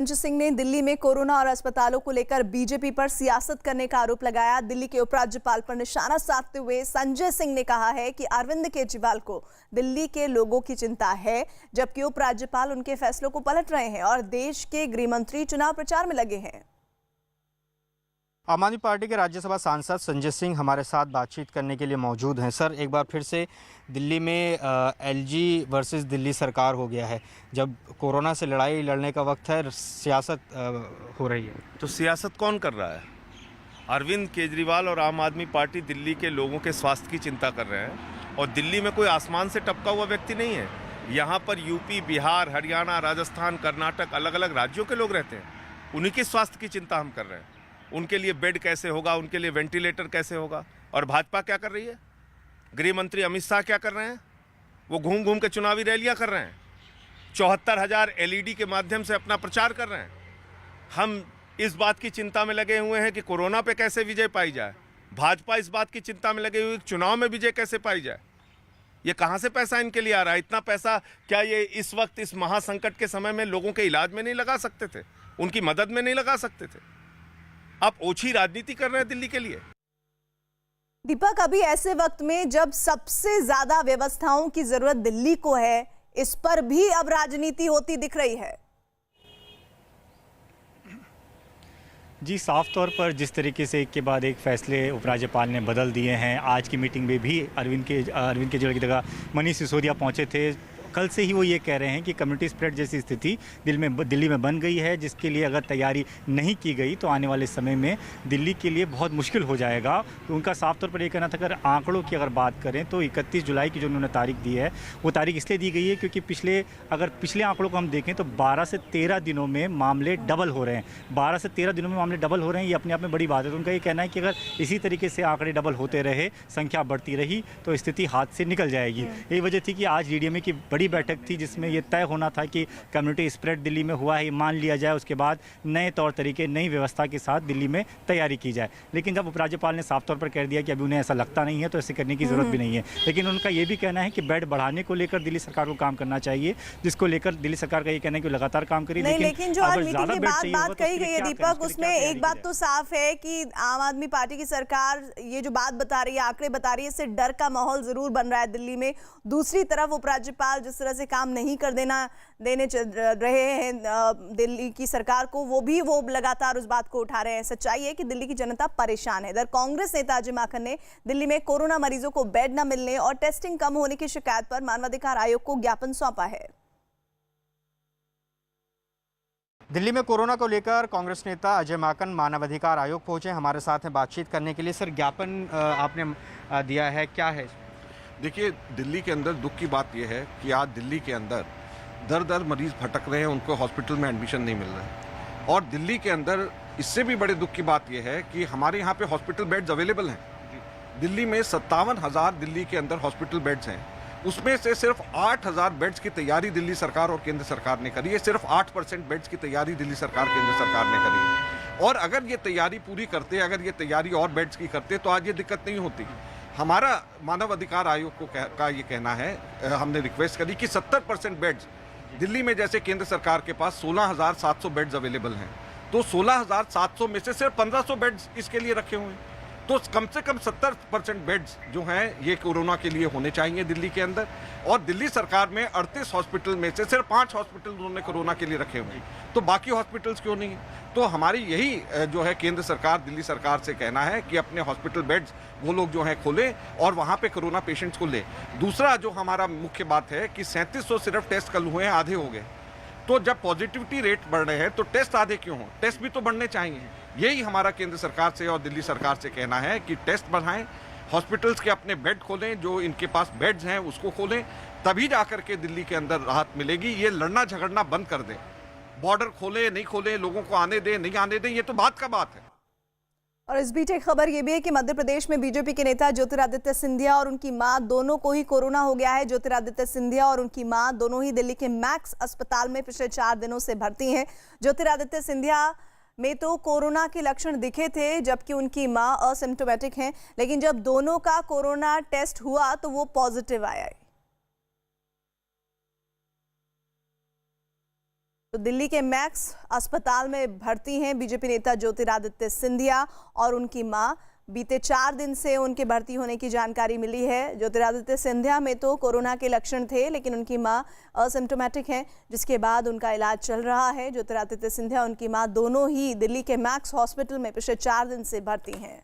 संजय सिंह ने दिल्ली में कोरोना और अस्पतालों को लेकर बीजेपी पर सियासत करने का आरोप लगाया। दिल्ली के उपराज्यपाल पर निशाना साधते हुए संजय सिंह ने कहा है कि अरविंद केजरीवाल को दिल्ली के लोगों की चिंता है, जबकि उपराज्यपाल उनके फैसलों को पलट रहे हैं और देश के गृह मंत्री चुनाव प्रचार में लगे हैं। आम आदमी पार्टी के राज्यसभा सांसद संजय सिंह हमारे साथ बातचीत करने के लिए मौजूद हैं। सर, एक बार फिर से दिल्ली में एलजी वर्सेस दिल्ली सरकार हो गया है। जब कोरोना से लड़ाई लड़ने का वक्त है, सियासत हो रही है। तो सियासत कौन कर रहा है? अरविंद केजरीवाल और आम आदमी पार्टी दिल्ली के लोगों के स्वास्थ्य की चिंता कर रहे हैं। और दिल्ली में कोई आसमान से टपका हुआ व्यक्ति नहीं है। यहाँ पर यूपी, बिहार, हरियाणा, राजस्थान, कर्नाटक, अलग अलग राज्यों के लोग रहते हैं। उन्हीं के स्वास्थ्य की चिंता हम कर रहे हैं। उनके लिए बेड कैसे होगा, उनके लिए वेंटिलेटर कैसे होगा। और भाजपा क्या कर रही है? गृह मंत्री अमित शाह क्या कर रहे हैं? वो घूम घूम के चुनावी रैलियां कर रहे हैं। 74,000 एलईडी के माध्यम से अपना प्रचार कर रहे हैं। हम इस बात की चिंता में लगे हुए हैं कि कोरोना पे कैसे विजय पाई जाए। भाजपा इस बात की चिंता में लगे हुए कि चुनाव में विजय कैसे पाई जाए। ये कहाँ से पैसा इनके लिए आ रहा है? इतना पैसा क्या ये इस वक्त इस महासंकट के समय में लोगों के इलाज में नहीं लगा सकते थे? उनकी मदद में नहीं लगा सकते थे? आप ओछी राजनीति कर रहे हैं दिल्ली के लिए। दीपक, अभी ऐसे वक्त में जब सबसे ज्यादा व्यवस्थाओं की जरूरत दिल्ली को है, इस पर भी अब राजनीति होती दिख रही है। जी, साफ तौर पर जिस तरीके से एक के बाद एक फैसले उपराज्यपाल ने बदल दिए हैं। आज की मीटिंग में भी अरविंद केजरीवाल की जगह मनीष सिसोदिया पहुंचे थे। कल से ही वो ये कह रहे हैं कि कम्युनिटी स्प्रेड जैसी स्थिति दिल्ली में बन गई है, जिसके लिए अगर तैयारी नहीं की गई तो आने वाले समय में दिल्ली के लिए बहुत मुश्किल हो जाएगा। तो उनका साफ तौर पर ये कहना था। अगर आंकड़ों की अगर बात करें तो 31 जुलाई की जो उन्होंने तारीख दी है, वो तारीख इसलिए दी गई है क्योंकि पिछले आंकड़ों को हम देखें तो 12 से 13 दिनों में मामले डबल हो रहे हैं। 12 से 13 दिनों में मामले डबल हो रहे हैं, ये अपने आप में बड़ी बात है। तो उनका ये कहना है कि अगर इसी तरीके से आंकड़े डबल होते रहे, संख्या बढ़ती रही, तो स्थिति हाथ से निकल जाएगी। यही वजह थी कि आज डीडीएमए की बड़ी बैठक थी, जिसमें ये तय होना था कि कम्युनिटी स्प्रेड दिल्ली में हुआ है, ये मान लिया जाए। उसके बाद नए तौर तरीके, नई व्यवस्था के साथ दिल्ली में तैयारी की जाए। लेकिन जब उपराज्यपाल ने साफ तौर पर कह दिया कि अभी उन्हें ऐसा लगता नहीं है, तो ऐसे करने की जरूरत भी नहीं है। लेकिन उनका ये भी कहना है कि बेड बढ़ाने को लेकर दिल्ली सरकार को काम करना चाहिए, जिसको लेकर दिल्ली सरकार का ये कहना है कि लगातार काम करी। लेकिन जो आज मीटिंग के बाद कही गई है दीपक, उसमें एक बात तो साफ है कि आम आदमी पार्टी की सरकार ये जो बात बता रही है, आंकड़े बता रही है, इससे डर का माहौल जरूर बन रहा है दिल्ली में। दूसरी तरफ उपराज्यपाल जिस तरह से काम नहीं कर देने रहे हैं दिल्ली की सरकार को, वो लगातार उस बात को उठा रहे हैं। सच्चाई है कि दिल्ली की जनता परेशान है। इधर कांग्रेस नेता अजय माकन ने दिल्ली में कोरोना मरीजों को बेड न मिलने और टेस्टिंग कम होने की शिकायत पर मानवाधिकार आयोग को ज्ञापन सौंपा है। दिल्ली में कोरोना को लेकर कांग्रेस नेता अजय माकन मानवाधिकार आयोग पहुंचे, हमारे साथ हैं बातचीत करने के लिए। सर, ज्ञापन आपने दिया है, क्या है? देखिए, दिल्ली के अंदर दुख की बात यह है कि आज दिल्ली के अंदर दर मरीज भटक रहे हैं, उनको हॉस्पिटल में एडमिशन नहीं मिल रहा है। और दिल्ली के अंदर इससे भी बड़े दुख की बात यह है कि हमारे यहाँ पे हॉस्पिटल बेड्स अवेलेबल हैं। दिल्ली में 57,000 दिल्ली के अंदर हॉस्पिटल बेड्स हैं। उसमें से सिर्फ 8,000 बेड्स की तैयारी दिल्ली सरकार और केंद्र सरकार ने करी है। सिर्फ 8% बेड्स की तैयारी दिल्ली सरकार, केंद्र सरकार ने करी है। और अगर ये तैयारी पूरी करते, अगर ये तैयारी और बेड्स की करते, तो आज ये दिक्कत नहीं होती। हमारा मानव अधिकार आयोग का ये कहना है, हमने रिक्वेस्ट करी कि 70% बेड्स दिल्ली में, जैसे केंद्र सरकार के पास 16,700 बेड्स अवेलेबल हैं, तो 16,700 में से सिर्फ 1,500 बेड्स इसके लिए रखे हुए हैं। तो कम से कम 70% बेड्स जो हैं ये कोरोना के लिए होने चाहिए दिल्ली के अंदर। और दिल्ली सरकार में 38 हॉस्पिटल में से सिर्फ 5 हॉस्पिटल उन्होंने कोरोना के लिए रखे हुए हैं, तो बाकी हॉस्पिटल्स क्यों नहीं है? तो हमारी यही जो है केंद्र सरकार, दिल्ली सरकार से कहना है कि अपने हॉस्पिटल बेड्स वो लोग जो हैं खोलें और वहाँ पे कोरोना पेशेंट्स को ले। दूसरा जो हमारा मुख्य बात है कि 3700 सिर्फ टेस्ट कल हुए हैं, आधे हो गए। तो जब पॉजिटिविटी रेट बढ़ रहे हैं तो टेस्ट आधे क्यों हो? टेस्ट भी तो बढ़ने चाहिए। यही हमारा केंद्र सरकार से और दिल्ली सरकार से कहना है कि टेस्ट बढ़ाएं, हॉस्पिटल्स के अपने बेड खोलें, जो इनके पास बेड्स हैं उसको खोलें, तभी जाकर के दिल्ली के अंदर राहत मिलेगी। ये लड़ना झगड़ना बंद कर दें। बॉर्डर खोले नहीं खोले, लोगों को आने दें नहीं आने दें, ये तो बात का बात है। और इस बीच एक खबर ये भी है कि मध्य प्रदेश में बीजेपी के नेता ज्योतिरादित्य सिंधिया और उनकी मां दोनों को ही कोरोना हो गया है। ज्योतिरादित्य सिंधिया और उनकी मां दोनों ही दिल्ली के मैक्स अस्पताल में पिछले 4 दिनों से भर्ती हैं। ज्योतिरादित्य सिंधिया में तो कोरोना के लक्षण दिखे थे, जबकि उनकी मां असिम्प्टोमेटिक हैं। लेकिन जब दोनों का कोरोना टेस्ट हुआ तो वो पॉजिटिव आया है। तो दिल्ली के मैक्स अस्पताल में भर्ती हैं बीजेपी नेता ज्योतिरादित्य सिंधिया और उनकी मां। बीते 4 दिन से उनके भर्ती होने की जानकारी मिली है। ज्योतिरादित्य सिंधिया में तो कोरोना के लक्षण थे, लेकिन उनकी मां असिम्प्टोमेटिक हैं, जिसके बाद उनका इलाज चल रहा है। ज्योतिरादित्य सिंधिया, उनकी मां दोनों ही दिल्ली के मैक्स हॉस्पिटल में पिछले 4 दिन से भर्ती हैं।